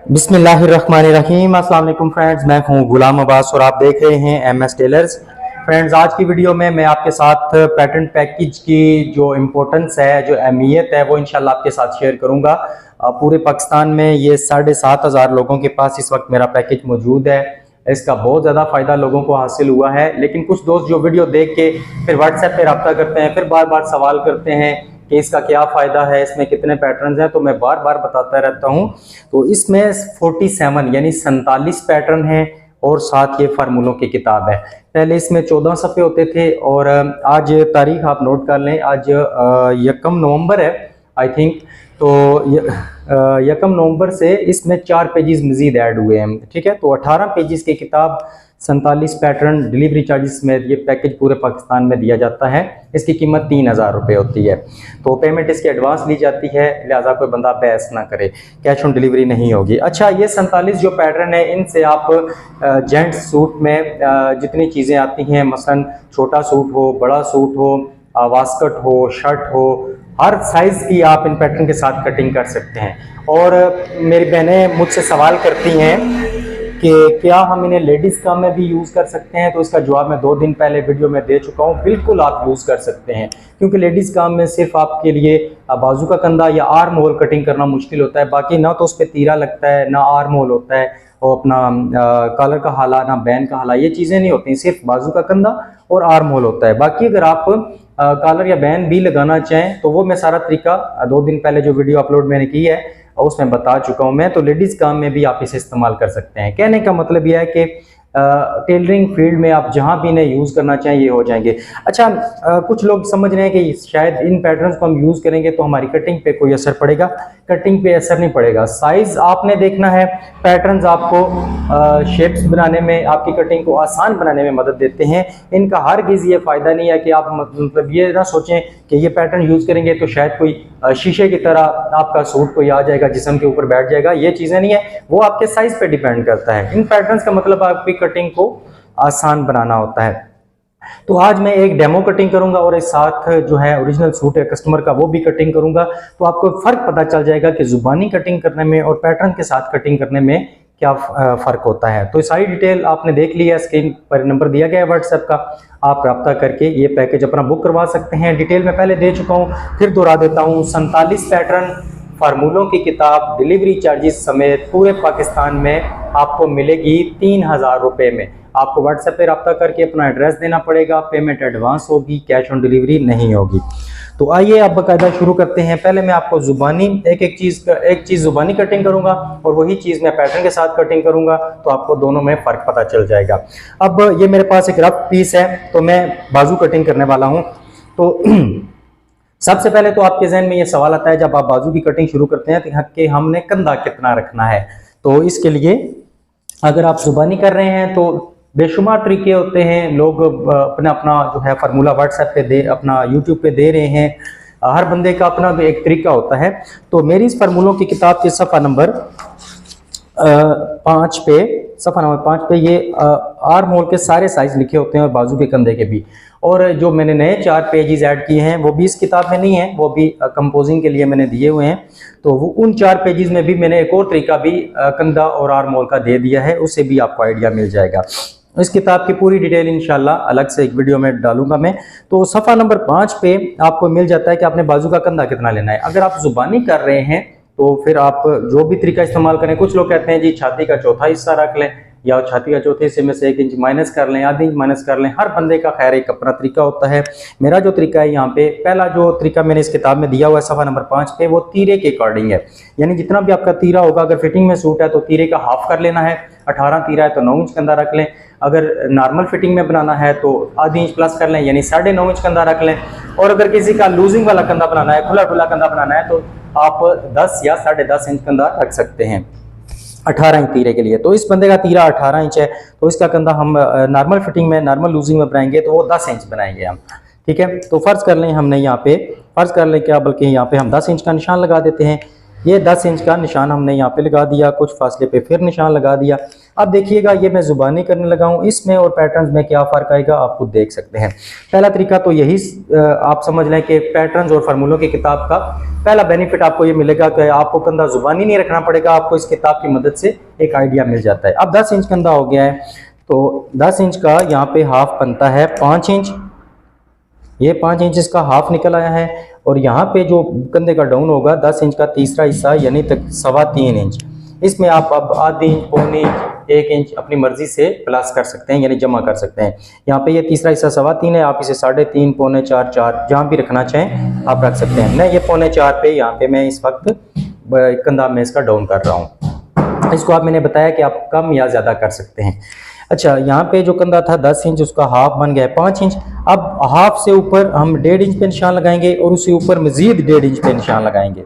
बिस्मिल्लाहिर्रहमानिर्रहीम। अस्सलाम वालेकुम फ्रेंड्स, मैं हूं गुलाम अब्बास और आप देख रहे हैं एमएस टेलर्स। फ्रेंड्स, आज की वीडियो में मैं आपके साथ पैटर्न पैकेज की जो इम्पोर्टेंस है, जो अहमियत है, वो इंशाल्लाह आपके साथ शेयर करूंगा। पूरे पाकिस्तान में ये 7,500 लोगों के पास इस वक्त मेरा पैकेज मौजूद है। इसका बहुत ज़्यादा फ़ायदा लोगों को हासिल हुआ है, लेकिन कुछ दोस्त जो वीडियो देख के फिर व्हाट्सएप पे रब्ता करते हैं, फिर बार बार सवाल करते हैं कि इसका क्या फ़ायदा है, इसमें कितने पैटर्न्स हैं, तो मैं बार बार बताता रहता हूं। तो इसमें 47 यानी 47 पैटर्न हैं और साथ ये फार्मूलों की किताब है। पहले इसमें 14 सफ़े होते थे और आज तारीख आप नोट कर लें, आज 1 नवंबर है आई थिंक। तो 1 नवंबर से इसमें 4 पेजेस मजीद ऐड हुए हैं, ठीक है। तो 18 पेजेस की किताब, 47 पैटर्न, डिलीवरी चार्जेस में ये पैकेज पूरे पाकिस्तान में दिया जाता है। इसकी कीमत 3,000 रुपये होती है। तो पेमेंट इसकी एडवांस ली जाती है, लिहाजा कोई बंदा बहस ना करे, कैश ऑन डिलीवरी नहीं होगी। अच्छा, ये 47 जो पैटर्न है, इनसे आप जेंट्स सूट में जितनी चीज़ें आती हैं, मसलन छोटा सूट हो, बड़ा सूट हो, वास्कट हो, शर्ट हो, हर साइज़ की आप इन पैटर्न के साथ कटिंग कर सकते हैं। और मेरी बहनें मुझसे सवाल करती हैं कि क्या हम इन्हें लेडीज़ काम में भी यूज़ कर सकते हैं, तो इसका जवाब मैं 2 दिन पहले वीडियो में दे चुका हूँ। बिल्कुल आप यूज़ कर सकते हैं, क्योंकि लेडीज़ काम में सिर्फ आपके लिए बाजू का कंधा या आर्म होल कटिंग करना मुश्किल होता है। बाकी ना तो उस पर तीरा लगता है, ना आर्म होल होता है, और अपना कॉलर का हाला, ना बैन का हाला, ये चीज़ें नहीं होती, सिर्फ बाजू का कंधा और आर्म होल होता है। बाकी अगर आप कॉलर या बैन भी लगाना चाहें तो वो मैं सारा तरीका 2 दिन पहले जो वीडियो अपलोड मैंने की है उसमें बता चुका हूं मैं। तो लेडीज़ काम में भी आप इसे इस्तेमाल कर सकते हैं। कहने का मतलब यह है कि टेलरिंग फील्ड में आप जहां भी इन्हें यूज़ करना चाहें ये हो जाएंगे। अच्छा, कुछ लोग समझ रहे हैं कि शायद इन पैटर्न्स को हम यूज़ करेंगे तो हमारी कटिंग पे कोई असर पड़ेगा। कटिंग पे असर नहीं पड़ेगा। साइज़ आपने देखना है। पैटर्न्स आपको शेप्स बनाने में, आपकी कटिंग को आसान बनाने में मदद देते हैं। इनका हरगिज़ ये फ़ायदा नहीं है कि आप मतलब ये ना सोचें कि ये पैटर्न यूज़ करेंगे तो शायद कोई शीशे की तरह आपका सूट कोई आ जाएगा, जिस्म के ऊपर बैठ जाएगा। ये चीज़ें नहीं है, वो आपके साइज़ पे डिपेंड करता है। इन पैटर्न्स का मतलब आपकी कटिंग को आसान बनाना होता है। तो आज मैं एक डेमो कटिंग करूंगा और एक साथ जो है ओरिजिनल सूट है कस्टमर का, वो भी कटिंग करूंगा। तो आपको फ़र्क पता चल जाएगा कि जुबानी कटिंग करने में और पैटर्न के साथ कटिंग करने में क्या फ़र्क होता है। तो सारी डिटेल आपने देख ली है, स्क्रीन पर नंबर दिया गया है व्हाट्सएप का, आप रब्ता करके ये पैकेज अपना बुक करवा सकते हैं। डिटेल में पहले दे चुका हूँ, फिर दोहरा देता हूँ। 47 पैटर्न, फार्मूलों की किताब, डिलीवरी चार्जेस समेत पूरे पाकिस्तान में आपको मिलेगी 3,000 रुपये में। आपको व्हाट्सएप पे रब्ता करके अपना एड्रेस देना पड़ेगा, पेमेंट एडवांस होगी, कैश ऑन डिलीवरी नहीं होगी। तो आइए अब बाकायदा शुरू करते हैं। पहले मैं आपको जुबानी एक चीज़ जुबानी कटिंग करूंगा और वही चीज़ मैं पैटर्न के साथ कटिंग करूंगा, तो आपको दोनों में फ़र्क पता चल जाएगा। अब ये मेरे पास एक रफ पीस है, तो मैं बाजू कटिंग करने वाला हूँ। तो सबसे पहले तो आपके जहन में ये सवाल आता है जब आप बाजू की कटिंग शुरू करते हैं कि हमने कंधा कितना रखना है। तो इसके लिए अगर आप जुबानी कर रहे हैं तो बेशुमार तरीके होते हैं। लोग अपना जो है फार्मूला व्हाट्सएप पे अपना यूट्यूब पे दे रहे हैं। हर बंदे का अपना भी एक तरीका होता है। तो मेरी इस फार्मूलों की किताब के सफ़ा नंबर 5 पे ये आर्म होल के सारे साइज लिखे होते हैं और बाजू के कंधे के भी। और जो मैंने नए 4 पेजेस ऐड किए हैं वो भी इस किताब में नहीं है, वो भी कंपोजिंग के लिए मैंने दिए हुए हैं। तो वो उन 4 पेजेस में भी मैंने एक और तरीका भी कंधा और आर्म होल का दे दिया है, उससे भी आपको आइडिया मिल जाएगा। इस किताब की पूरी डिटेल इंशाल्लाह अलग से एक वीडियो में डालूंगा मैं। तो सफ़ा नंबर 5 पे आपको मिल जाता है कि आपने बाजू का कंधा कितना लेना है। अगर आप जुबानी कर रहे हैं तो फिर आप जो भी तरीका इस्तेमाल करें। कुछ लोग कहते हैं जी छाती का चौथा हिस्सा रख लें, या छाती का चौथे हिस्से में से 1 इंच माइनस कर लें, आधी इंच माइनस कर लें। हर बंदे का खैर एक अपना तरीका होता है। मेरा जो तरीका है यहाँ पे, पहला जो तरीका मैंने इस किताब में दिया हुआ है सफ़ा नंबर 5 पे, वो तीरे के अकॉर्डिंग है। यानी जितना भी आपका तीरा होगा, अगर फिटिंग में सूट है तो तीरे का हाफ कर लेना है। 18 तीरा है तो 9 इंच कंधा रख लें। अगर नॉर्मल फिटिंग में बनाना है तो आधी इंच प्लस कर लें, यानी 9.5 इंच कंधा रख लें। और अगर किसी का लूजिंग वाला कंधा बनाना है, खुला खुला कंधा बनाना है, तो आप 10 या 10.5 इंच कंधा रख सकते हैं 18 इंच तीरे के लिए। तो इस बंदे का तीरा 18 इंच है, तो इसका कंधा हम नॉर्मल फिटिंग में, नॉर्मल लूजिंग में बनाएंगे तो वो 10 इंच बनाएंगे हम, ठीक है। तो फ़र्ज़ कर लें हमने यहाँ पे, फ़र्ज़ कर लें क्या, बल्कि यहाँ पे हम 10 इंच का निशान लगा देते हैं। ये 10 इंच का निशान हमने यहाँ पे लगा दिया, कुछ फासले पे फिर निशान लगा दिया। अब देखिएगा ये मैं जुबानी करने लगा हूँ, इसमें और पैटर्न्स में क्या फ़र्क आएगा आप खुद देख सकते हैं। पहला तरीका तो यही आप समझ लें कि पैटर्न्स और फार्मूलों की किताब का पहला बेनिफिट आपको ये मिलेगा कि आपको कंधा जुबानी नहीं रखना पड़ेगा, आपको इस किताब की मदद से एक आइडिया मिल जाता है। अब 10 इंच कंधा हो गया है, तो 10 इंच का यहाँ पे हाफ बनता है 5 इंच, ये 5 इंच इसका हाफ निकल आया है। और यहाँ पे जो कंधे का डाउन होगा 10 इंच का तीसरा हिस्सा यानी तक 3.25 इंच, इसमें आप अब आधी इंच, पौने इंच, 1 इंच अपनी मर्जी से प्लस कर सकते हैं यानी जमा कर सकते हैं। यहाँ पे ये तीसरा हिस्सा 3.25 है, आप इसे 3.5, पौने 4, 4 जहाँ भी रखना चाहें आप रख सकते हैं। मैं ये पौने 4 पे यहाँ पे मैं इस वक्त कंधा में इसका डाउन कर रहा हूँ। इसको आप मैंने बताया कि आप कम या ज़्यादा कर सकते हैं। अच्छा, यहाँ पे जो कंधा था 10 इंच उसका हाफ बन गया है 5 इंच। अब हाफ से ऊपर हम 1.5 इंच पे निशान लगाएंगे और उससे ऊपर मजीद 1.5 इंच पे निशान लगाएंगे।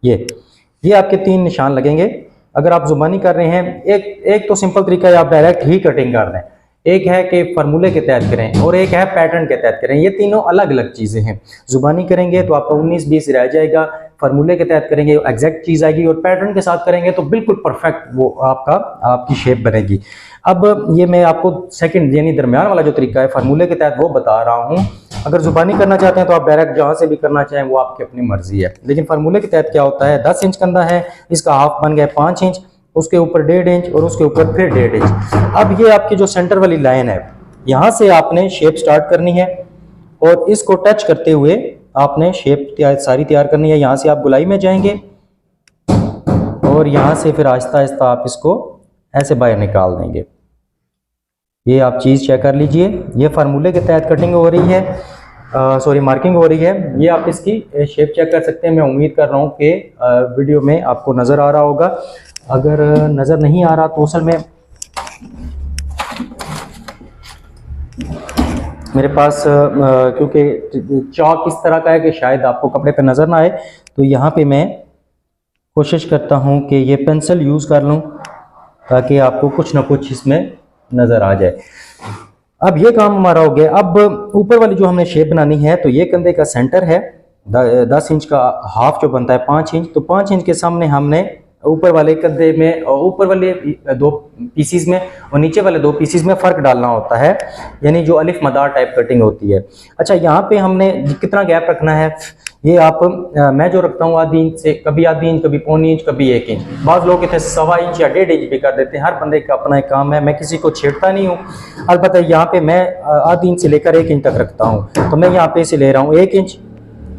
ये आपके 3 निशान लगेंगे। अगर आप जुबानी कर रहे हैं, एक तो सिंपल तरीका है आप डायरेक्ट ही कटिंग कर दें, एक है कि फार्मूले के तहत करें और एक है पैटर्न के तहत करें। ये तीनों अलग अलग चीज़ें हैं। जुबानी करेंगे तो आपका 19-20 रह जाएगा, फार्मूले के तहत करेंगे एग्जैक्ट चीज़ आएगी, और पैटर्न के साथ करेंगे तो बिल्कुल परफेक्ट वो आपकी शेप बनेगी। अब ये मैं आपको सेकंड यानी दरमियान वाला जो तरीका है फार्मूले के तहत वो बता रहा हूँ। अगर जुबानी करना चाहते हैं तो आप डायरेक्ट जहाँ से भी करना चाहें वो आपकी अपनी मर्जी है, लेकिन फार्मूले के तहत क्या होता है, 10 इंच कंधा है, इसका हाफ बन गया 5 इंच, उसके ऊपर 1.5 इंच और उसके ऊपर फिर 1.5 इंच। अब ये आपकी जो सेंटर वाली लाइन है, यहाँ से आपने शेप स्टार्ट करनी है और इसको टच करते हुए आपने शेप सारी तैयार करनी है। यहाँ से आप गुलाई में जाएंगे और यहाँ से फिर आहिस्ता आहिस्ता आप इसको ऐसे बाहर निकाल देंगे। ये आप चीज़ चेक कर लीजिए, ये फार्मूले के तहत कटिंग हो रही है, सॉरी मार्किंग हो रही है। ये आप इसकी शेप चेक कर सकते हैं। मैं उम्मीद कर रहा हूँ कि वीडियो में आपको नज़र आ रहा होगा। अगर नज़र नहीं आ रहा तो असल में मेरे पास क्योंकि चौक इस तरह का है कि शायद आपको कपड़े पे नज़र ना आए, तो यहाँ पे मैं कोशिश करता हूँ कि ये पेंसिल यूज़ कर लूँ ताकि आपको कुछ ना कुछ इसमें नज़र आ जाए। अब ये काम हमारा हो गया। अब ऊपर वाली जो हमने शेप बनानी है, तो ये कंधे का सेंटर है, 10 इंच का हाफ जो बनता है 5 इंच, तो 5 इंच के सामने हमने ऊपर वाले कंधे में और ऊपर वाले 2 पीसीज में और नीचे वाले 2 पीसीज में फ़र्क डालना होता है, यानी जो अलिफ मदार टाइप कटिंग होती है। अच्छा, यहाँ पे हमने कितना गैप रखना है, ये आप मैं जो रखता हूँ आधी इंच से, कभी आधी इंच, कभी पौनी इंच, कभी 1 इंच। बाज़ लोग इतने 1.25 इंच या 1.5 इंच भी कर देते हैं। हर बंदे का अपना एक काम है, मैं किसी को छेड़ता नहीं हूँ। अलबत्ता यहाँ पे मैं आधी इंच से लेकर 1 इंच तक रखता हूँ, तो मैं यहाँ पे इसे ले रहा हूँ 1 इंच,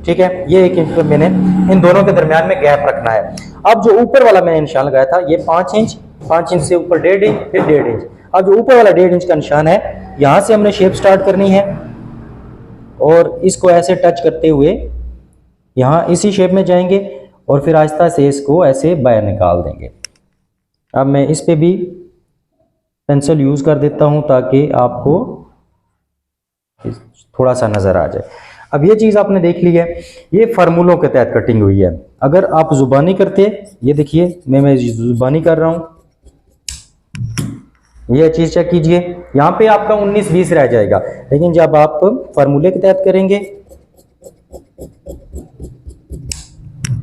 ठीक है। ये 1 इंच पे मैंने इन दोनों के दरमियान में गैप रखना है। अब जो ऊपर वाला मैंने निशान लगाया था ये 5 इंच, 5 इंच से ऊपर 1.5 इंच, फिर 1.5 इंच। अब जो ऊपर वाला 1.5 इंच का निशान है, यहाँ से हमने शेप स्टार्ट करनी है और इसको ऐसे टच करते हुए यहाँ इसी शेप में जाएंगे और फिर आहिस्ता से इसको ऐसे बाहर निकाल देंगे। अब मैं इस पे भी पेंसिल यूज़ कर देता हूँ ताकि आपको थोड़ा सा नज़र आ जाए। अब ये चीज़ आपने देख ली है, ये फार्मूलों के तहत कटिंग हुई है। अगर आप जुबानी करते, ये देखिए मैं जुबानी कर रहा हूँ, ये चीज़ चेक कीजिए, यहाँ पे आपका 19-20 रह जाएगा, लेकिन जब आप फार्मूले के तहत करेंगे,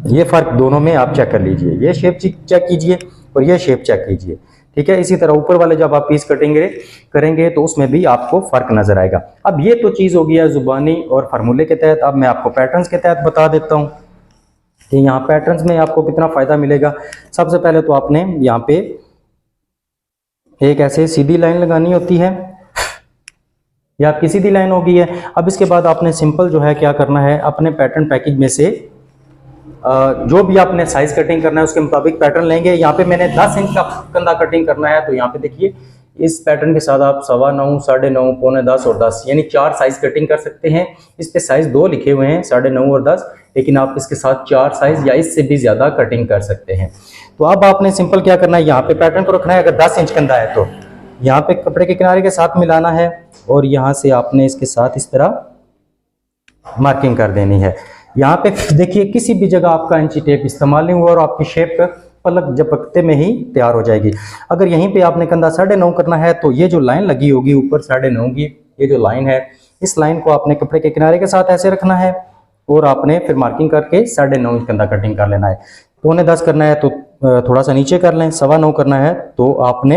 ये फ़र्क दोनों में आप चेक कर लीजिए। ये शेप चेक कीजिए और ये शेप चेक कीजिए, ठीक है। इसी तरह ऊपर वाले जब आप पीस करेंगे तो उसमें भी आपको फ़र्क नज़र आएगा। अब ये तो चीज़ हो गया ज़ुबानी और फार्मूले के तहत। अब मैं आपको पैटर्न्स के तहत बता देता हूँ कि यहाँ पैटर्न्स में आपको कितना फ़ायदा मिलेगा। सबसे पहले तो आपने यहाँ पे एक ऐसे सीधी लाइन लगानी होती है, या आपकी सीधी लाइन होगी है। अब इसके बाद आपने सिंपल जो है क्या करना है, अपने पैटर्न पैकेज में से जो भी आपने साइज कटिंग करना है उसके मुताबिक पैटर्न लेंगे। यहाँ पे मैंने 10 इंच का कंधा कटिंग करना है, तो यहाँ पे देखिए इस पैटर्न के साथ आप 9.25, 9.5, पौने 10 और 10 यानी 4 साइज कटिंग कर सकते हैं। इस पे साइज 2 लिखे हुए हैं, 9.5 और 10, लेकिन आप इसके साथ 4 साइज या इससे भी ज़्यादा कटिंग कर सकते हैं। तो अब आपने सिंपल क्या करना है, यहाँ पे पैटर्न को रखना है। अगर 10 इंच कंधा है तो यहाँ पे कपड़े के किनारे के साथ मिलाना है और यहाँ से आपने इसके साथ इस तरह मार्किंग कर देनी है। यहाँ पे देखिए किसी भी जगह आपका इंची टेप इस्तेमाल नहीं हुआ और आपकी शेप पलक झपकते में ही तैयार हो जाएगी। अगर यहीं पे आपने कंधा 9.5 करना है तो ये जो लाइन लगी होगी ऊपर 9.5 की, ये जो लाइन है, इस लाइन को आपने कपड़े के किनारे के साथ ऐसे रखना है और आपने फिर मार्किंग करके 9.5 इंच कंधा कटिंग कर लेना है। 10:15 करना है तो थोड़ा सा नीचे कर लें, 9:15 करना है तो आपने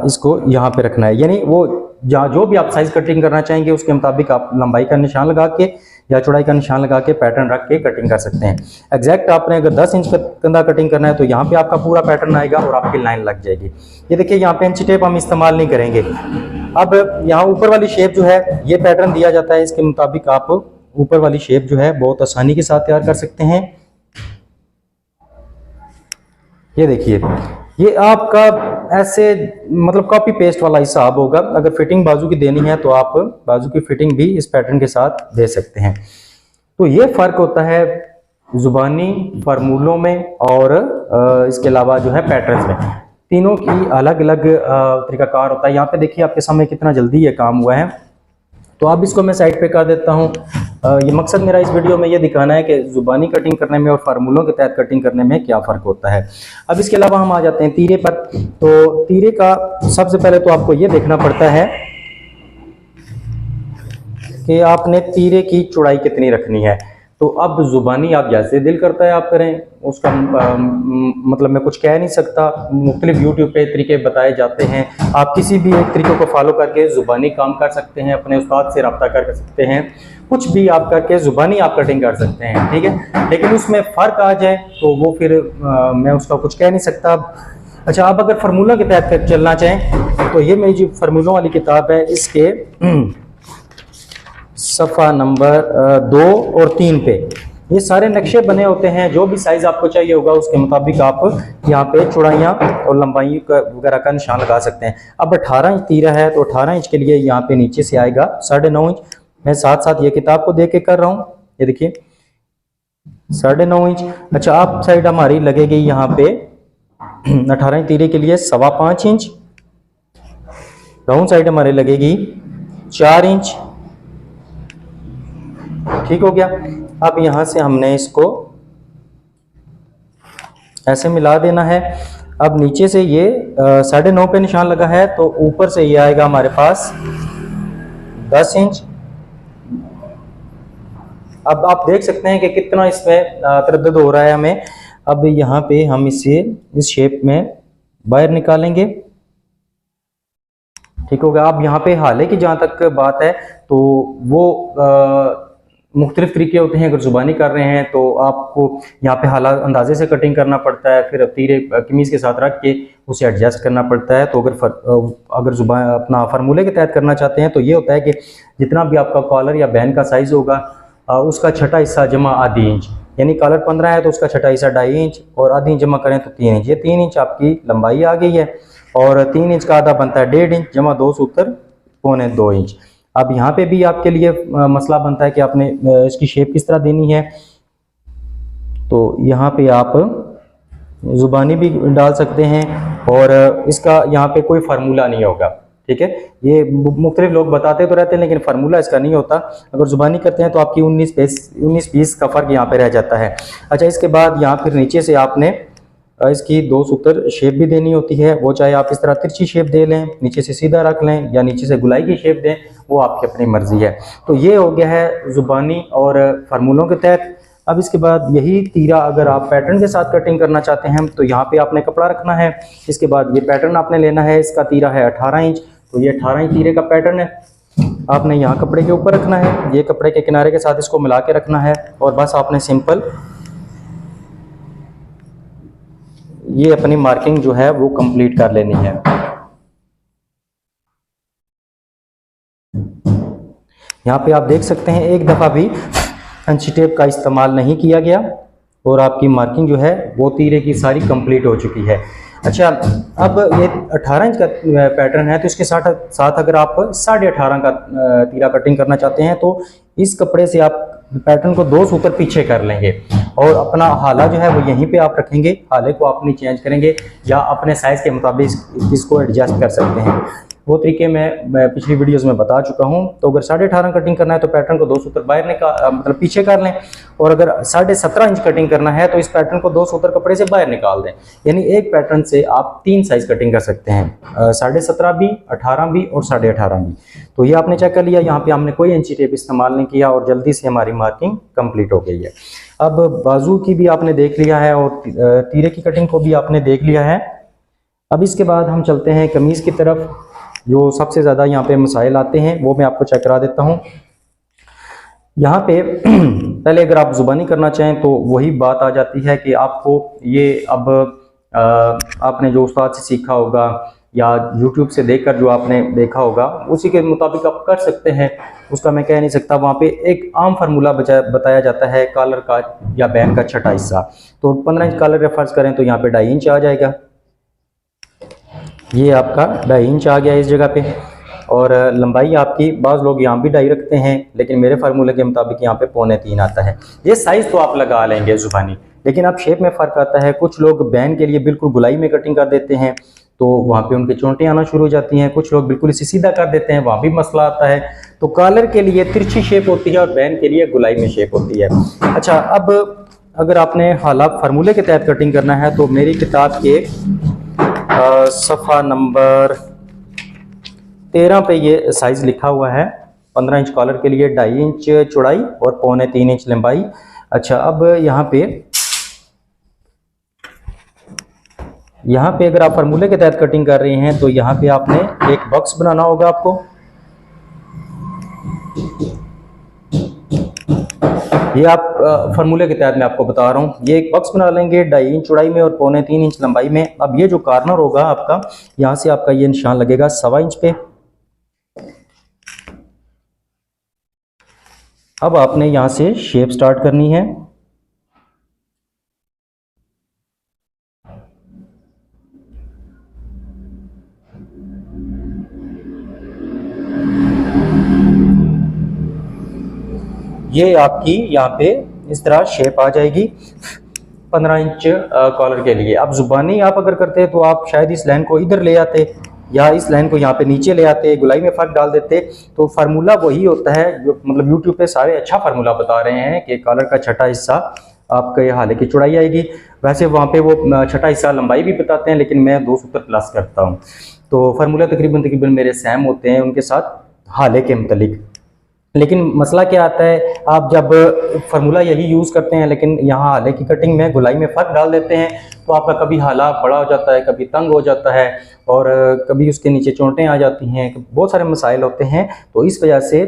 इसको यहाँ पे रखना है। यानी वो जो भी आप साइज कटिंग करना चाहेंगे उसके मुताबिक आप लंबाई का निशान लगा के या चौड़ाई का निशान लगा के पैटर्न रख के कटिंग कर सकते हैं। एग्जैक्ट आपने अगर 10 इंच का कंधा कटिंग करना है तो यहाँ पे आपका पूरा पैटर्न आएगा और आपकी लाइन लग जाएगी। ये देखिए यहाँ पे इंची टेप हम इस्तेमाल नहीं करेंगे। अब यहाँ ऊपर वाली शेप जो है ये पैटर्न दिया जाता है, इसके मुताबिक आप ऊपर वाली शेप जो है बहुत आसानी के साथ तैयार कर सकते हैं। ये देखिए ये आपका ऐसे मतलब कॉपी पेस्ट वाला हिसाब होगा। अगर फिटिंग बाजू की देनी है तो आप बाजू की फिटिंग भी इस पैटर्न के साथ दे सकते हैं। तो ये फर्क होता है जुबानी फार्मूलों में और इसके अलावा जो है पैटर्न्स में। तीनों की अलग अलग तरीकाकार होता है। यहाँ पे देखिए आपके सामने कितना जल्दी ये काम हुआ है। तो अब इसको मैं साइड पे कर देता हूँ। ये मकसद मेरा इस वीडियो में ये दिखाना है कि जुबानी कटिंग करने में और फार्मूलों के तहत कटिंग करने में क्या फ़र्क होता है। अब इसके अलावा हम आ जाते हैं तीरे पर। तो तीरे का सबसे पहले तो आपको ये देखना पड़ता है कि आपने तीरे की चौड़ाई कितनी रखनी है। तो अब जुबानी आप जैसे दिल करता है आप करें, उसका मतलब मैं कुछ कह नहीं सकता। मुख्तलिफ यूट्यूब पे तरीके बताए जाते हैं, आप किसी भी एक तरीके को फॉलो करके जुबानी काम कर सकते हैं, अपने उस्ताद से रब्ता कर सकते हैं, कुछ भी आप करके जुबानी आप कटिंग कर सकते हैं, ठीक है। लेकिन उसमें फ़र्क आ जाए तो वो फिर मैं उसका कुछ कह नहीं सकता। अच्छा, आप अगर फार्मूला के तहत चलना चाहें तो ये मेरी जो फार्मूलों वाली किताब है इसके सफ़ा नंबर 2 और 3 पे ये सारे नक्शे बने होते हैं। जो भी साइज़ आपको चाहिए होगा उसके मुताबिक आप यहाँ पे चौड़ाइयाँ और लंबाई वगैरह का निशान लगा सकते हैं। अब 18 इंच तीरा है तो 18 इंच के लिए यहाँ पे नीचे से आएगा 9.5 इंच। मैं साथ साथ ये किताब को देख के कर रहा हूँ। ये देखिए 9.5 इंच। अच्छा, आप साइड हमारी लगेगी यहाँ पे 18 इंच तीरे के लिए 5.25 इंच। डाउन साइड हमारी लगेगी 4 इंच। ठीक हो गया। अब यहां से हमने इसको ऐसे मिला देना है। अब नीचे से ये 9.5 पे निशान लगा है तो ऊपर से ये आएगा हमारे पास 10 इंच। अब आप देख सकते हैं कि कितना इसमें तरद्दुद हो रहा है हमें। अब यहाँ पे हम इसे इस शेप में बाहर निकालेंगे। ठीक होगा। अब यहाँ पे हाले की जहाँ तक बात है तो वो मुख्तलिफ तरीके होते हैं। अगर जुबानी कर रहे हैं तो आपको यहाँ पे हाला अंदाजे से कटिंग करना पड़ता है, फिर तीरे कमीज़ के साथ रख के उसे एडजस्ट करना पड़ता है। तो अगर जुबान अपना फार्मूले के तहत करना चाहते हैं तो ये होता है कि जितना भी आपका कॉलर या बैन का साइज़ होगा उसका छठा हिस्सा जमा आधी इंच, यानी कॉलर 15 है तो उसका छठा हिस्सा 2.5 इंच और आधी इंच जमा करें तो 3 इंच। ये 3 इंच आपकी लंबाई आ गई है और 3 इंच का आधा बनता है 1.5 इंच जमा 2 सूत्र 1.25 इंच। अब यहाँ पे भी आपके लिए मसला बनता है कि आपने इसकी शेप किस तरह देनी है। तो यहाँ पे आप जुबानी भी डाल सकते हैं और इसका यहाँ पे कोई फार्मूला नहीं होगा, ठीक है। ये मुख्तलिफ लोग बताते तो रहते हैं लेकिन फार्मूला इसका नहीं होता। अगर जुबानी करते हैं तो आपकी 19-20 का फ़र्क यहाँ पे रह जाता है। अच्छा, इसके बाद यहाँ फिर नीचे से आपने इसकी 2 सूत्र शेप भी देनी होती है। वो चाहे आप इस तरह तिरछी शेप दे लें, नीचे से सीधा रख लें या नीचे से गुलाई की शेप दें, वो आपकी अपनी मर्जी है। तो ये हो गया है जुबानी और फार्मूलों के तहत। अब इसके बाद यही तीरा अगर आप पैटर्न के साथ कटिंग करना चाहते हैं तो यहाँ पे आपने कपड़ा रखना है। इसके बाद ये पैटर्न आपने लेना है। इसका तीरा है 18 इंच, तो ये 18 इंच तीरे का पैटर्न है। आपने यहाँ कपड़े के ऊपर रखना है, ये कपड़े के किनारे के साथ इसको मिला के रखना है और बस आपने सिंपल ये अपनी मार्किंग जो है वो कंप्लीट कर लेनी है। यहाँ पे आप देख सकते हैं एक दफ़ा भी अंची टेप का इस्तेमाल नहीं किया गया और आपकी मार्किंग जो है वो तीरे की सारी कंप्लीट हो चुकी है। अच्छा, अब ये 18 इंच का पैटर्न है तो इसके साथ अगर आप 18.5 का तीरा कटिंग करना चाहते हैं तो इस कपड़े से आप पैटर्न को 2 सूत्र पीछे कर लेंगे और अपना हाला जो है वो यहीं पे आप रखेंगे। हाले को आप नहीं चेंज करेंगे या अपने साइज़ के मुताबिक इसको एडजस्ट कर सकते हैं। वो तरीके मैं पिछली वीडियोस में बता चुका हूं। तो अगर 18.5 कटिंग करना है तो पैटर्न को 2 सूत्र बाहर मतलब पीछे कर लें और अगर 17.5 इंच कटिंग करना है तो इस पैटर्न को 2 सूत्र कपड़े से बाहर निकाल दें। यानी एक पैटर्न से आप 3 साइज कटिंग कर सकते हैं, 17.5 भी, 18 भी और 18.5 भी। तो ये आपने चेक कर लिया। यहाँ पे हमने कोई इंची टेप इस्तेमाल नहीं किया और जल्दी से हमारी मार्किंग कंप्लीट हो गई है। अब बाजू की भी आपने देख लिया है और तीरे की कटिंग को भी आपने देख लिया है। अब इसके बाद हम चलते हैं कमीज़ की तरफ। जो सबसे ज़्यादा यहाँ पे मसाइल आते हैं वो मैं आपको चेक करा देता हूँ। यहाँ पे पहले अगर आप ज़ुबानी करना चाहें तो वही बात आ जाती है कि आपको ये अब आपने जो उस्ताद से सीखा होगा या YouTube से देखकर जो आपने देखा होगा उसी के मुताबिक आप कर सकते हैं, उसका मैं कह नहीं सकता। वहाँ पे एक आम फार्मूला बताया जाता है कॉलर का या बैन का छठा हिस्सा। तो 15 इंच कॉलर फर्ज करें तो यहाँ पे 2.5 इंच आ जाएगा। ये आपका 2.5 इंच आ गया इस जगह पे। और लंबाई आपकी, बाज़ लोग यहाँ भी 2.5 रखते हैं लेकिन मेरे फार्मूले के मुताबिक यहाँ पे 2.25 आता है। ये साइज़ तो आप लगा लेंगे ज़ुबानी, लेकिन अब शेप में फ़र्क आता है। कुछ लोग बैन के लिए बिल्कुल गुलाई में कटिंग कर देते हैं तो वहाँ पे उनके चोंटें आना शुरू हो जाती हैं। कुछ लोग बिल्कुल इसे सीधा कर देते हैं, वहाँ भी मसला आता है। तो कॉलर के लिए तिरछी शेप होती है और बैन के लिए गुलाई में शेप होती है। अच्छा, अब अगर आपने हालात फार्मूले के तहत कटिंग करना है तो मेरी किताब के सफ़ा नंबर 13 पे ये साइज़ लिखा हुआ है। 15 इंच कॉलर के लिए 2.5 इंच चौड़ाई और 2.25 इंच लंबाई। अच्छा, अब यहाँ पे अगर आप फार्मूले के तहत कटिंग कर रहे हैं तो यहाँ पे आपने एक बॉक्स बनाना होगा आपको। ये आप फार्मूले के तहत मैं आपको बता रहा हूँ। ये एक बॉक्स बना लेंगे 2.5 इंच चौड़ाई में और 2.25 इंच लंबाई में। अब ये जो कॉर्नर होगा आपका, यहाँ से आपका ये निशान लगेगा 1.25 इंच पे। अब आपने यहाँ से शेप स्टार्ट करनी है। ये आपकी यहाँ पे इस तरह शेप आ जाएगी 15 इंच कॉलर के लिए। अब ज़ुबानी आप अगर करते तो आप शायद इस लाइन को इधर ले आते या इस लाइन को यहाँ पे नीचे ले आते, गुलाई में फ़र्क डाल देते। तो फार्मूला वही होता है जो मतलब यूट्यूब पे सारे अच्छा फार्मूला बता रहे हैं कि कॉलर का छठा हिस्सा आपका ये हाले की चौड़ाई आएगी। वैसे वहाँ पे वो छठा हिस्सा लंबाई भी बताते हैं लेकिन मैं 2 सूत्र प्लस करता हूँ। तो फार्मूला तकरीबन मेरे सेम होते हैं उनके साथ हाले के मुतलिक। लेकिन मसला क्या आता है, आप जब फार्मूला यही यूज़ करते हैं लेकिन यहाँ हाले की कटिंग में गुलाई में फ़र्क डाल देते हैं तो आपका कभी हाला बड़ा हो जाता है, कभी तंग हो जाता है और कभी उसके नीचे चोंटें आ जाती हैं। बहुत सारे मसाइल होते हैं। तो इस वजह से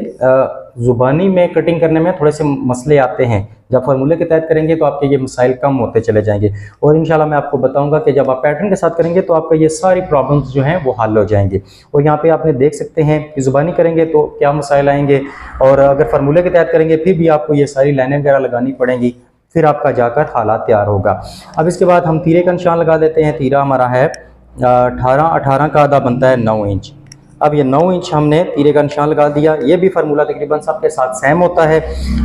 ज़ुबानी में कटिंग करने में थोड़े से मसले आते हैं। जब फार्मूले के तहत करेंगे तो आपके ये मसाइल कम होते चले जाएंगे और इंशाल्लाह मैं आपको बताऊंगा कि जब आप पैटर्न के साथ करेंगे तो आपका ये सारी प्रॉब्लम्स जो हैं वो हल हो जाएंगे। और यहाँ पे आपने देख सकते हैं कि ज़ुबानी करेंगे तो क्या मसाइल आएंगे और अगर फार्मूले के तहत करेंगे फिर भी आपको ये सारी लाइनें वगैरह लगानी पड़ेंगी, फिर आपका जाकर हालात तैयार होगा। अब इसके बाद हम तीरे का निशान लगा देते हैं। तीरा हमारा है 18 का आधा बनता है 9 इंच। अब ये 9 इंच हमने तीरे का निशान लगा दिया। ये भी फार्मूला तकरीबन सबके साथ सेम होता है।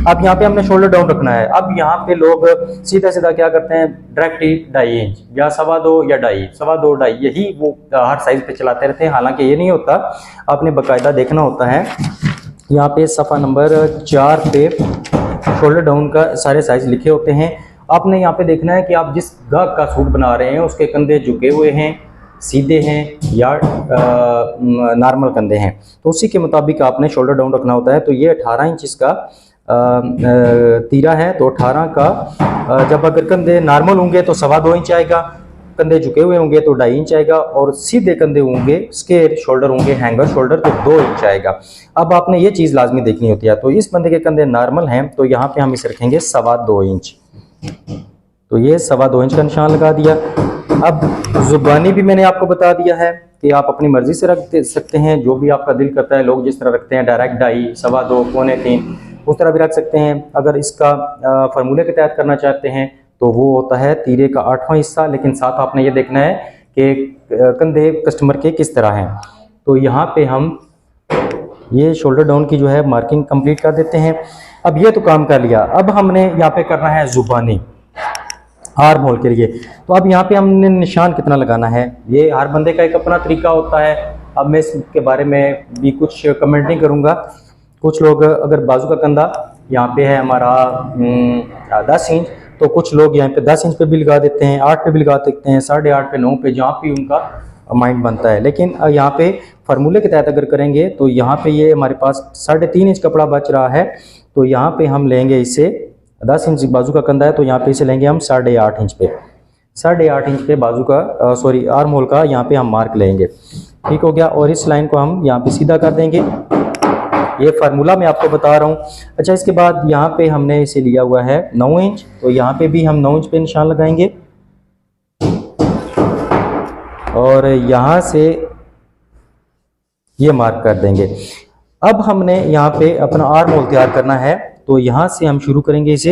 अब यहाँ पे हमने शोल्डर डाउन रखना है। अब यहाँ पे लोग सीधा सीधा क्या करते हैं, डायरेक्टली 2.5 इंच या 2.25 या 2.5 यही वो हर साइज पे चलाते रहते हैं। हालांकि ये नहीं होता, आपने बाकायदा देखना होता है। यहाँ पे सफ़ा नंबर 4 पे शोल्डर डाउन का सारे साइज लिखे होते हैं। आपने यहाँ पे देखना है कि आप जिस गाहक का सूट बना रहे हैं उसके कंधे झुके हुए हैं, सीधे हैं या नॉर्मल कंधे हैं, तो उसी के मुताबिक आपने शोल्डर डाउन रखना होता है। तो ये 18 इंच इसका तीरा है। तो 18 का जब अगर कंधे नॉर्मल होंगे तो 2.25 इंच आएगा, कंधे झुके हुए होंगे तो 2.5 इंच आएगा और सीधे कंधे होंगे, स्केयर शोल्डर होंगे, हैंगर शोल्डर, तो 2 इंच आएगा। अब आपने ये चीज़ लाजमी देखनी होती है। तो इस बंदे के कंधे नॉर्मल हैं तो यहाँ पे हम इसे रखेंगे 2.25 इंच। तो ये 2.25 इंच का निशान लगा दिया। अब ज़ुबानी भी मैंने आपको बता दिया है कि आप अपनी मर्ज़ी से रख सकते हैं, जो भी आपका दिल करता है। लोग जिस तरह रखते हैं डायरेक्ट 2.5, 2.25, 2.25 उस तरह भी रख सकते हैं। अगर इसका फार्मूले के तहत करना चाहते हैं तो वो होता है तीरे का 8वां हिस्सा। लेकिन साथ आपने ये देखना है कि कंधे कस्टमर के किस तरह हैं। तो यहाँ पे हम ये शोल्डर डाउन की जो है मार्किंग कंप्लीट कर देते हैं। अब ये तो काम कर लिया। अब हमने यहाँ पे करना है ज़ुबानी आर्म होल के लिए। तो अब यहाँ पे हमने निशान कितना लगाना है, ये हर बंदे का एक अपना तरीका होता है। अब मैं इसके बारे में भी कुछ कमेंट नहीं करूँगा। कुछ लोग अगर बाजू का कंधा यहाँ पे है हमारा 10 इंच, तो कुछ लोग यहाँ पे 10 इंच पे भी लगा देते हैं, 8 पे भी लगा सकते हैं, 8.5 पे, 9 पे, जहाँ भी उनका माइंड बनता है। लेकिन यहाँ पे फार्मूले के तहत अगर करेंगे तो यहाँ पे ये हमारे पास 3.5 इंच कपड़ा बच रहा है। तो यहाँ पे हम लेंगे इसे 10 इंच बाजू का कंधा है तो यहाँ पे इसे लेंगे हम 8.5 इंच पे, 8.5 इंच पे बाजू का सॉरी आर्म होल का यहाँ पे हम मार्क लेंगे। ठीक हो गया। और इस लाइन को हम यहाँ पे सीधा कर देंगे, ये फार्मूला मैं आपको बता रहा हूँ। अच्छा, इसके बाद यहाँ पे हमने इसे लिया हुआ है 9 इंच, तो यहाँ पे भी हम 9 इंच पे निशान लगाएंगे और यहाँ से ये मार्क कर देंगे। अब हमने यहाँ पे अपना आर्म होल तैयार करना है, तो यहाँ से हम शुरू करेंगे इसे,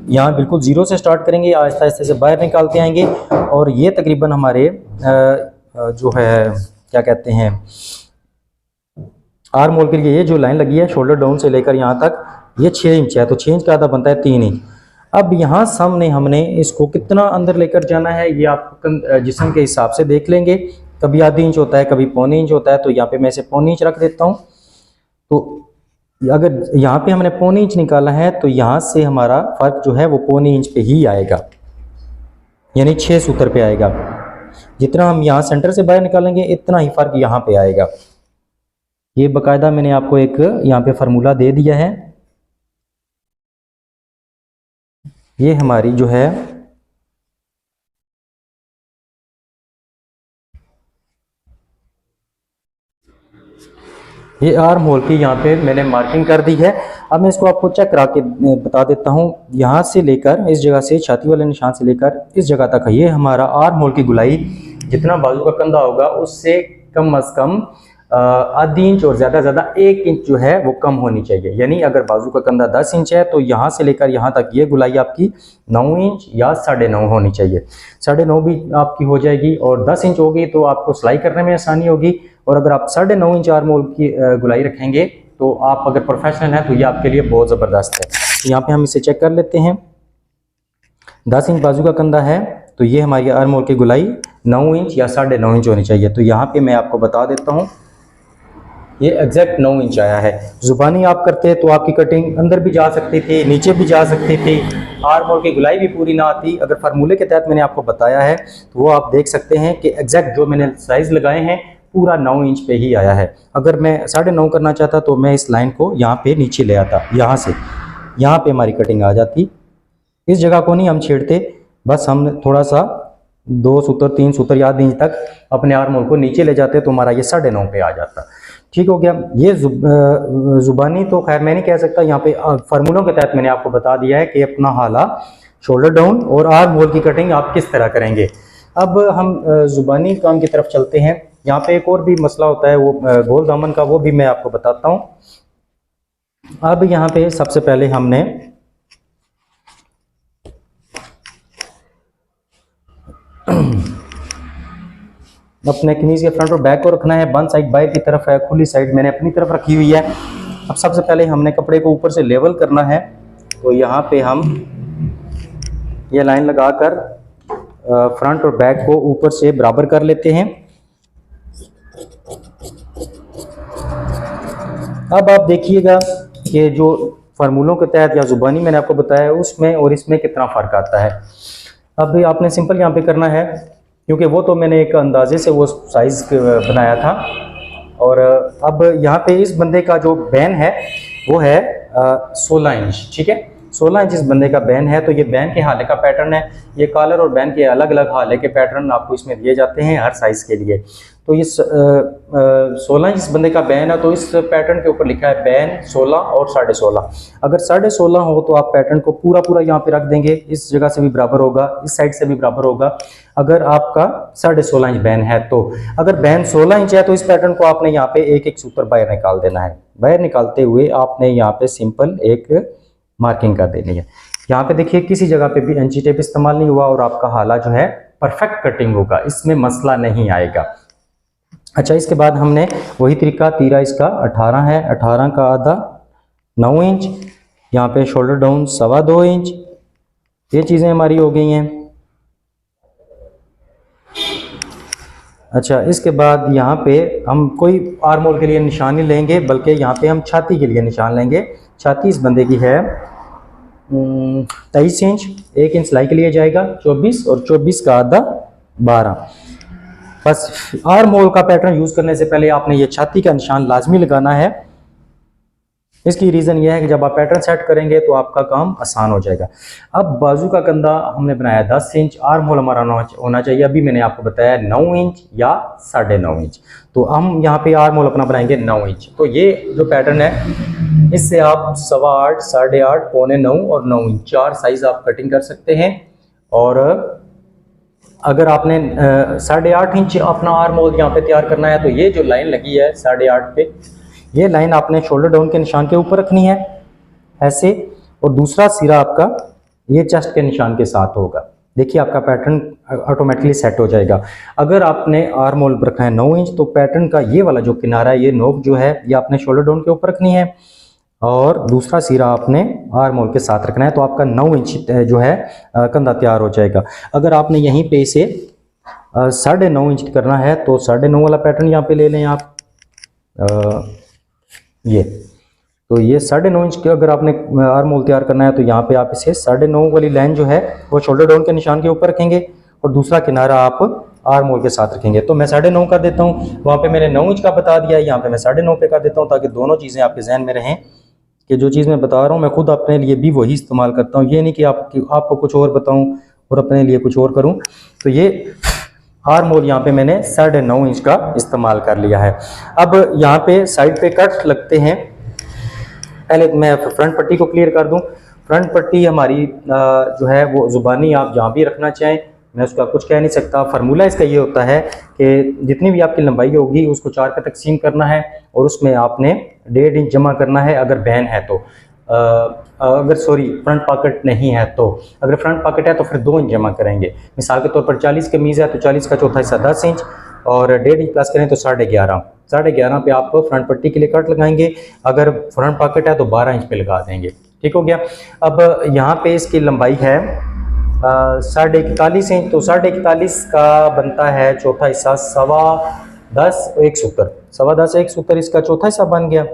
यहाँ बिल्कुल जीरो से स्टार्ट करेंगे, आहिस्ता आहिस्ता से बाहर निकालते आएंगे और ये तकरीबन हमारे जो है क्या कहते हैं आर्म होल के लिए ये जो लाइन लगी है शोल्डर डाउन से लेकर यहाँ तक ये 6 इंच है, तो 6 इंच का आधा बनता है 3 इंच। अब यहाँ सामने हमने इसको कितना अंदर लेकर जाना है ये आप जिस्म के हिसाब से देख लेंगे, कभी आधी इंच होता है, कभी पौने इंच होता है, तो यहाँ पे मैं इसे पौने इंच रख देता हूँ। तो अगर यहाँ पे हमने पौने इंच निकाला है तो यहाँ से हमारा फर्क जो है वो पौने इंच पे ही आएगा, यानी 6 सूत्र पे आएगा। जितना हम यहाँ सेंटर से बाहर निकालेंगे इतना ही फर्क यहाँ पे आएगा। ये बाकायदा मैंने आपको एक यहाँ पे फार्मूला दे दिया है। ये हमारी जो है ये आर्म होल की यहाँ पे मैंने मार्किंग कर दी है। अब मैं इसको आपको चेक करा के बता देता हूँ। यहाँ से लेकर इस जगह से छाती वाले निशान से लेकर इस जगह तक ये हमारा आर्म होल की गुलाई जितना बाजू का कंधा होगा उससे कम से कम आधी इंच और ज़्यादा से ज़्यादा 1 इंच जो है वो कम होनी चाहिए। यानी अगर बाजू का कंधा 10 इंच है तो यहाँ से लेकर यहाँ तक ये गुलाई आपकी 9 इंच या 9.5 होनी चाहिए। 9.5 भी आपकी हो जाएगी और 10 इंच होगी तो आपको सिलाई करने में आसानी होगी। और अगर आप 9.5 इंच आर्म होल की गुलाई रखेंगे तो आप अगर प्रोफेशनल हैं तो ये आपके लिए बहुत ज़बरदस्त है। तो यहाँ पर हम इसे चेक कर लेते हैं। 10 इंच बाजू का कंधा है तो ये हमारी आर्म होल की गुलाई 9 इंच या 9.5 इंच होनी चाहिए। तो यहाँ पे मैं आपको बता देता हूँ ये एग्जैक्ट 9 इंच आया है। जुबानी आप करते तो आपकी कटिंग अंदर भी जा सकती थी, नीचे भी जा सकती थी, आर्म होल की गुलाई भी पूरी ना आती। अगर फार्मूले के तहत मैंने आपको बताया है तो वो आप देख सकते हैं कि एग्जैक्ट जो मैंने साइज़ लगाए हैं पूरा 9 इंच पे ही आया है। अगर मैं 9.5 करना चाहता तो मैं इस लाइन को यहाँ पे नीचे ले आता, यहाँ से यहाँ पे हमारी कटिंग आ जाती। इस जगह को नहीं हम छेड़ते, बस हम थोड़ा सा 2 सूत्र 3 सूत्र या आधी इंच तक अपने आर्म होल को नीचे ले जाते तो हमारा ये 9.5 पे आ जाता। ठीक हो गया। ये जुबानी तो खैर मैं नहीं कह सकता, यहाँ पे फार्मूलों के तहत मैंने आपको बता दिया है कि अपना हाला शोल्डर डाउन और आर्म होल की कटिंग आप किस तरह करेंगे। अब हम जुबानी काम की तरफ चलते हैं। यहाँ पे एक और भी मसला होता है वो गोल दामन का, वो भी मैं आपको बताता हूँ। अब यहाँ पे सबसे पहले हमने अपने कमीज के फ्रंट और बैक को रखना है। बंद साइड बाहर की तरफ है, खुली साइड मैंने अपनी तरफ रखी हुई है। अब सबसे पहले हमने कपड़े को ऊपर से लेवल करना है, तो यहाँ पे हम ये लाइन लगाकर फ्रंट और बैक को ऊपर से बराबर कर लेते हैं। अब आप देखिएगा कि जो फार्मूलों के तहत या जुबानी मैंने आपको बताया उसमें और इसमें कितना फ़र्क आता है। अब आपने सिंपल यहाँ पे करना है, क्योंकि वो तो मैंने एक अंदाजे से वो साइज़ बनाया था। और अब यहाँ पे इस बंदे का जो बैन है वो है 16 इंच। ठीक है, 16 इंच इस बंदे का बैन है। तो ये बैन के हाले का पैटर्न है। ये कॉलर और बैन के अलग अलग हाले के पैटर्न आपको इसमें दिए जाते हैं हर साइज़ के लिए। तो ये 16 इंच इस बंदे का बैन है, तो इस पैटर्न के ऊपर लिखा है बैन 16 और 16.5। अगर 16.5 हो तो आप पैटर्न को पूरा पूरा यहाँ पे रख देंगे, इस जगह से भी बराबर होगा, इस साइड से भी बराबर होगा। अगर आपका 16.5 इंच बैन है तो अगर बैन 16 इंच है तो इस पैटर्न को आपने यहाँ पे एक एक सूत्र बाहर निकाल देना है। बाहर निकालते हुए आपने यहाँ पे सिंपल एक मार्किंग कर देनी है। यहाँ पे देखिए किसी जगह पे भी इंची टेप इस्तेमाल नहीं हुआ और आपका हाला जो है परफेक्ट कटिंग होगा, इसमें मसला नहीं आएगा। अच्छा, इसके बाद हमने वही तरीका, तीरा इसका 18 है, 18 का आधा 9 इंच, यहाँ पे शोल्डर डाउन 2.25 इंच। ये चीज़ें हमारी हो गई हैं। अच्छा, इसके बाद यहाँ पे हम कोई आर्म होल के लिए निशान नहीं लेंगे, बल्कि यहाँ पे हम छाती के लिए निशान लेंगे। छाती इस बंदे की है 23 इंच, 1 इंच सिलाई के लिए जाएगा 24 और 24 का आधा 12। बस आर्म होल का पैटर्न यूज़ करने से पहले आपने ये छाती का निशान लाजमी लगाना है। इसकी रीज़न यह है कि जब आप पैटर्न सेट करेंगे तो आपका काम आसान हो जाएगा। अब बाजू का कंधा हमने बनाया 10 इंच, आर्म होल हमारा होना चाहिए, अभी मैंने आपको बताया 9 इंच या 9.5 इंच, तो हम यहाँ पे आर्म होल अपना बनाएंगे 9 इंच। तो ये जो पैटर्न है इससे आप 8.25, 8.5, 8.25 और 9 इंच 4 साइज आप कटिंग कर सकते हैं। और अगर आपने 8.5 इंच अपना आर्म होल यहाँ पे तैयार करना है तो ये जो लाइन लगी है 8.5 पे, ये लाइन आपने शोल्डर डाउन के निशान के ऊपर रखनी है ऐसे, और दूसरा सिरा आपका ये चेस्ट के निशान के साथ होगा। देखिए आपका पैटर्न ऑटोमेटिकली सेट हो जाएगा। अगर आपने आर्म होल रखा है 9 इंच तो पैटर्न का ये वाला जो किनारा है, ये नोक जो है, ये आपने शोल्डर डाउन के ऊपर रखनी है और दूसरा सिरा आपने आर्म होल के साथ रखना है, तो आपका 9 इंच जो है कंधा तैयार हो जाएगा। अगर आपने यहीं पे इसे 9.5 इंच करना है तो 9.5 वाला पैटर्न यहाँ पे ले लें आप, ये तो ये 9.5 इंच के अगर आपने आर्म होल तैयार करना है तो यहाँ पे आप इसे 9.5 वाली लाइन जो है वो शोल्डर डाउन के निशान के ऊपर रखेंगे और दूसरा किनारा आप आर्म होल के साथ रखेंगे। तो मैं 9.5 कर देता हूँ, वहाँ पे मैंने 9 इंच का बता दिया है, यहाँ पे मैं 9.5 पे कर देता हूँ ताकि दोनों चीज़ें आपके जहन में रहें कि जो चीज़ मैं बता रहा हूँ मैं खुद अपने लिए भी वही इस्तेमाल करता हूँ, ये नहीं कि आपको कुछ और बताऊँ और अपने लिए कुछ और करूँ। तो ये आर्म होल यहाँ पे मैंने 9.5 इंच का इस्तेमाल कर लिया है। अब यहाँ पे साइड पे कट लगते हैं। पहले मैं फ्रंट पट्टी को क्लियर कर दूं। फ्रंट पट्टी हमारी जो है वो ज़ुबानी आप जहाँ भी रखना चाहें, मैं उसका कुछ कह नहीं सकता। फार्मूला इसका ये होता है कि जितनी भी आपकी लंबाई होगी उसको 4 पे तकसीम करना है और उसमें आपने 1.5 इंच जमा करना है अगर बैन है तो, अगर फ्रंट पॉकेट नहीं है तो। अगर फ्रंट पॉकेट है तो फिर 2 इंच जमा करेंगे। मिसाल के तौर पर 40 कमीज़ है तो 40 का चौथा हिस्सा 10 इंच और 1.5 इंच प्लस करें तो 11.5 पे आप फ्रंट पट्टी के लिए कट लगाएंगे। अगर फ्रंट पॉकेट है तो 12 इंच पे लगा देंगे। ठीक हो गया। अब यहाँ पे इसकी लंबाई है 41.5 इंच, तो 41.5 का बनता है चौथा हिस्सा 10.25 1 सूत्र, 10.25 1 सूत्र इसका चौथा हिस्सा बन गया।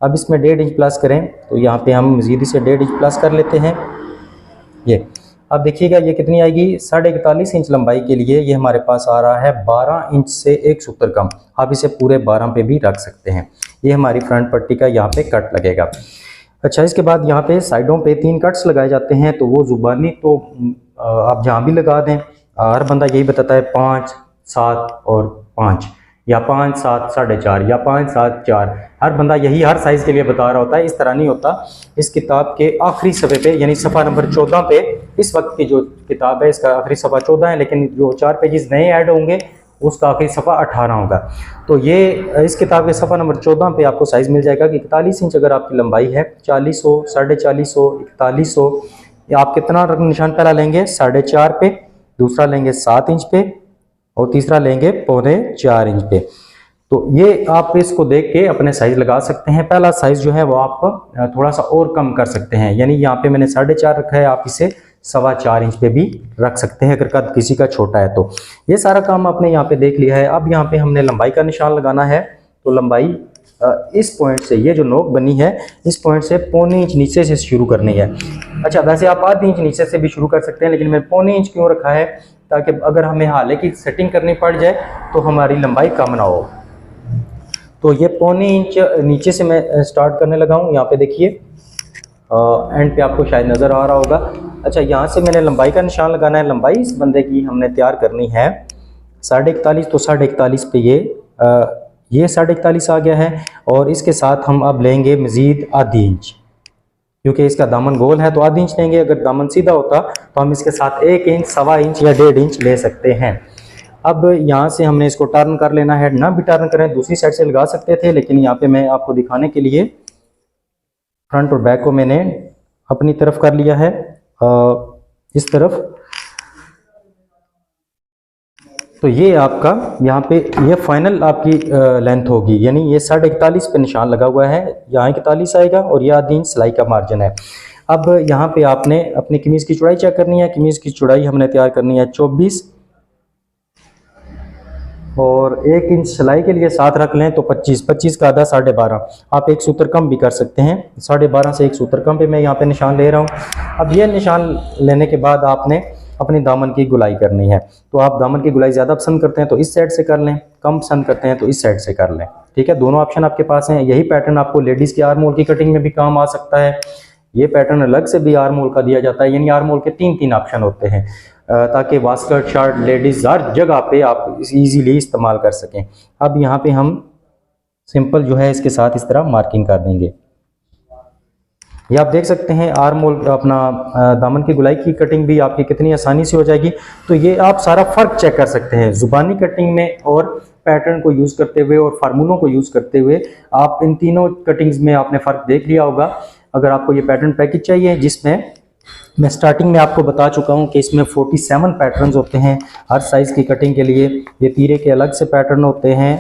अब इसमें 1.5 इंच प्लस करें तो यहाँ पे हम मज़ीद से 1.5 इंच प्लस कर लेते हैं। ये अब देखिएगा ये कितनी आएगी, 41.5 इंच लंबाई के लिए ये हमारे पास आ रहा है 12 इंच से 1 सूत्र कम। आप इसे पूरे 12 पे भी रख सकते हैं। ये हमारी फ्रंट पट्टी का यहाँ पे कट लगेगा। अच्छा, इसके बाद यहाँ पे साइडों पे 3 कट्स लगाए जाते हैं, तो वो ज़ुबानी तो आप जहाँ भी लगा दें। हर बंदा यही बताता है 5, 7 और 5 या 5, 7, 4.5 या 5, 7, 4। हर बंदा यही हर साइज़ के लिए बता रहा होता है, इस तरह नहीं होता। इस किताब के आखिरी सफ़े पे यानी सफ़ा नंबर 14 पे, इस वक्त की जो किताब है इसका आखिरी सफ़ा 14 है, लेकिन जो 4 पेजेस नए ऐड होंगे उसका आखिरी सफ़ा 18 होगा। तो ये इस किताब के सफ़ा नंबर 14 पे आपको साइज़ मिल जाएगा कि 41 इंच अगर आपकी लंबाई है, 40 हो, 4.5 हो, 41 हो, आप कितना निशान पहला लेंगे 4.5 पे, दूसरा लेंगे 7 इंच पे और तीसरा लेंगे 3.25 इंच पे। तो ये आप इसको देख के अपने साइज लगा सकते हैं। पहला साइज जो है वो आप थोड़ा सा और कम कर सकते हैं, यानी यहाँ पे मैंने 4.5 रखा है, आप इसे 4.25 इंच पे भी रख सकते हैं अगर कद किसी का छोटा है तो। ये सारा काम आपने यहाँ पे देख लिया है। अब यहाँ पे हमने लंबाई का निशान लगाना है, तो लंबाई इस पॉइंट से, ये जो नोक बनी है इस पॉइंट से 0.25 इंच नीचे से शुरू करनी है। अच्छा, वैसे आप आधी इंच नीचे से भी शुरू कर सकते हैं, लेकिन मैंने 0.25 इंच क्यों रखा है, ताकि अगर हमें हाले की सेटिंग करनी पड़ जाए तो हमारी लंबाई कम ना हो। तो ये 0.25 इंच नीचे से मैं स्टार्ट करने लगा हूँ। यहाँ पे देखिए एंड पे आपको शायद नज़र आ रहा होगा। अच्छा, यहाँ से मैंने लंबाई का निशान लगाना है। लंबाई इस बंदे की हमने तैयार करनी है 41.5, तो 41.5 पे ये 41.5 आ गया है और इसके साथ हम अब लेंगे मज़ीद आधी इंच, क्योंकि इसका दामन गोल है तो आधी इंच लेंगे। अगर दामन सीधा होता तो हम इसके साथ 1 इंच, 1.25 इंच या 1.5 इंच ले सकते हैं। अब यहाँ से हमने इसको टर्न कर लेना है। ना भी टर्न करें, दूसरी साइड से लगा सकते थे, लेकिन यहाँ पे मैं आपको दिखाने के लिए फ्रंट और बैक को मैंने अपनी तरफ कर लिया है, इस तरफ। तो ये आपका यहाँ पे ये फाइनल आपकी लेंथ होगी, यानी ये 41.5 पे निशान लगा हुआ है, यहाँ 41 आएगा और ये आधी इंच सिलाई का मार्जिन है। अब यहाँ पे आपने अपनी कमीज़ की चौड़ाई चेक करनी है। कमीज़ की चौड़ाई हमने तैयार करनी है 24 और 1 इंच सिलाई के लिए साथ रख लें तो 25 का आधा 12.5। आप 1 सूत्र कम भी कर सकते हैं, 12.5 से 1 सूत्र कम पे मैं यहाँ पे निशान ले रहा हूँ। अब ये निशान लेने के बाद आपने अपनी दामन की गुलाई करनी है। तो आप दामन की गुलाई ज़्यादा पसंद करते हैं तो इस साइड से कर लें, कम पसंद करते हैं तो इस साइड से कर लें। ठीक है, दोनों ऑप्शन आपके पास हैं। यही पैटर्न आपको लेडीज़ के आर्म होल की कटिंग में भी काम आ सकता है। ये पैटर्न अलग से भी आर्म होल का दिया जाता है, यानी आर्म होल के 3 ऑप्शन होते हैं ताकि वास्कट शर्ट लेडीज़ हर जगह पे आप इजीली इस्तेमाल कर सकें। अब यहाँ पे हम सिंपल जो है इसके साथ इस तरह मार्किंग कर देंगे। ये आप देख सकते हैं आर्म होल अपना दामन की गुलाई की कटिंग भी आपकी कितनी आसानी से हो जाएगी। तो ये आप सारा फ़र्क चेक कर सकते हैं ज़ुबानी कटिंग में और पैटर्न को यूज़ करते हुए और फार्मूलों को यूज़ करते हुए। आप इन तीनों कटिंग्स में आपने फ़र्क देख लिया होगा। अगर आपको ये पैटर्न पैकेज चाहिए, जिसमें मैं स्टार्टिंग में आपको बता चुका हूँ कि इसमें 47 पैटर्न्स होते हैं हर साइज़ की कटिंग के लिए। ये तीरे के अलग से पैटर्न होते हैं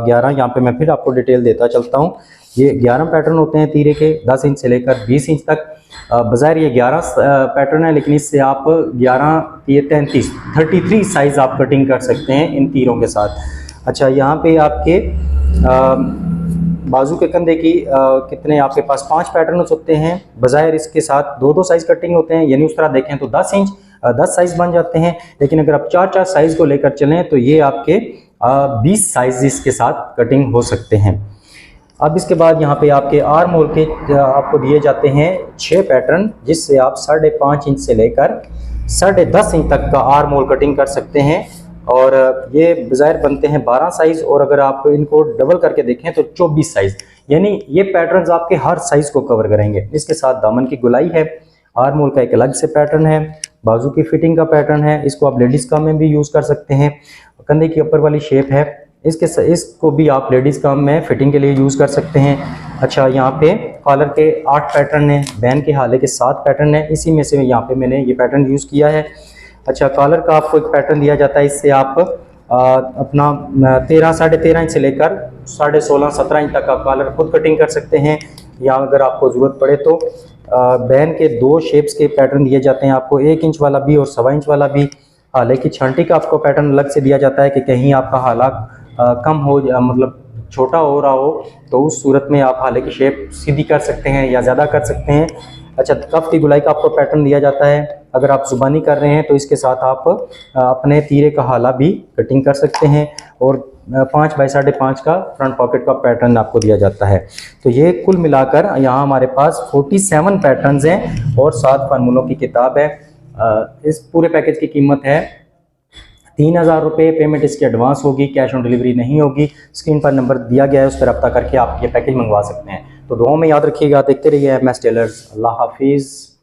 11। यहाँ पे मैं फिर आपको डिटेल देता चलता हूँ। ये 11 पैटर्न होते हैं तीरे के, 10 इंच से लेकर 20 इंच तक। बज़ाहिर ये 11 पैटर्न है, लेकिन इससे आप 11 ये 33 साइज़ आप कटिंग कर सकते हैं इन तीरों के साथ। अच्छा, यहाँ पे आपके बाजू के कंधे की कितने आपके पास 5 पैटर्न्स होते हैं। बज़ाहिर इसके साथ 2 साइज़ कटिंग होते हैं, यानी उस तरह देखें तो 10 इंच 10 साइज़ बन जाते हैं। लेकिन अगर आप 4 साइज़ को लेकर चलें तो ये आपके 20 साइज़ इसके साथ कटिंग हो सकते हैं। अब इसके बाद यहाँ पे आपके आर्म होल के आपको दिए जाते हैं 6 पैटर्न, जिससे आप 5.5 इंच से लेकर 10.5 इंच तक का आर्म होल कटिंग कर सकते हैं। और ये बज़ाहिर बनते हैं 12 साइज़, और अगर आप इनको डबल करके देखें तो 24 साइज़, यानी ये पैटर्न्स आपके हर साइज़ को कवर करेंगे। इसके साथ दामन की गुलाई है, आर्म होल का एक अलग से पैटर्न है, बाजू की फिटिंग का पैटर्न है, इसको आप लेडीज़ काम में भी यूज़ कर सकते हैं। कंधे की ऊपर वाली शेप है, इसको भी आप लेडीज़ काम में फिटिंग के लिए यूज़ कर सकते हैं। अच्छा, यहाँ पे कॉलर के 8 पैटर्न हैं, बैन के हाले के 7 पैटर्न हैं, इसी में से यहाँ पे मैंने ये पैटर्न यूज़ किया है। अच्छा, कॉलर का आपको एक पैटर्न दिया जाता है, इससे आप अपना 13.5 इंच से लेकर 16.5-17 इंच तक का कॉलर खुद कटिंग कर सकते हैं, या अगर आपको ज़रूरत पड़े तो बैन के 2 शेप्स के पैटर्न दिए जाते हैं आपको, 1 इंच वाला भी और 1.25 इंच वाला भी। हाले की छांटी का आपको पैटर्न अलग से दिया जाता है कि कहीं आपका हाला कम हो, मतलब छोटा हो रहा हो, तो उस सूरत में आप हाले की शेप सीधी कर सकते हैं या ज़्यादा कर सकते हैं। अच्छा, कफ की गुलाई का आपको पैटर्न दिया जाता है। अगर आप ज़ुबानी कर रहे हैं तो इसके साथ आप अपने तीरे का हाला भी कटिंग कर सकते हैं, और 5 बाई 5.5 का फ्रंट पॉकेट का पैटर्न आपको दिया जाता है। तो ये कुल मिलाकर यहाँ हमारे पास 47 पैटर्न्स हैं और 7 फार्मूलों की किताब है। इस पूरे पैकेज की कीमत है 3000 रुपये। पेमेंट इसकी एडवांस होगी, कैश ऑन डिलीवरी नहीं होगी। स्क्रीन पर नंबर दिया गया है, उस पर रब्ता करके आप ये पैकेज मंगवा सकते हैं। तो दुआओं में याद रखिएगा। देखते रहिए MS टेलर्स। अल्लाह हाफिज़।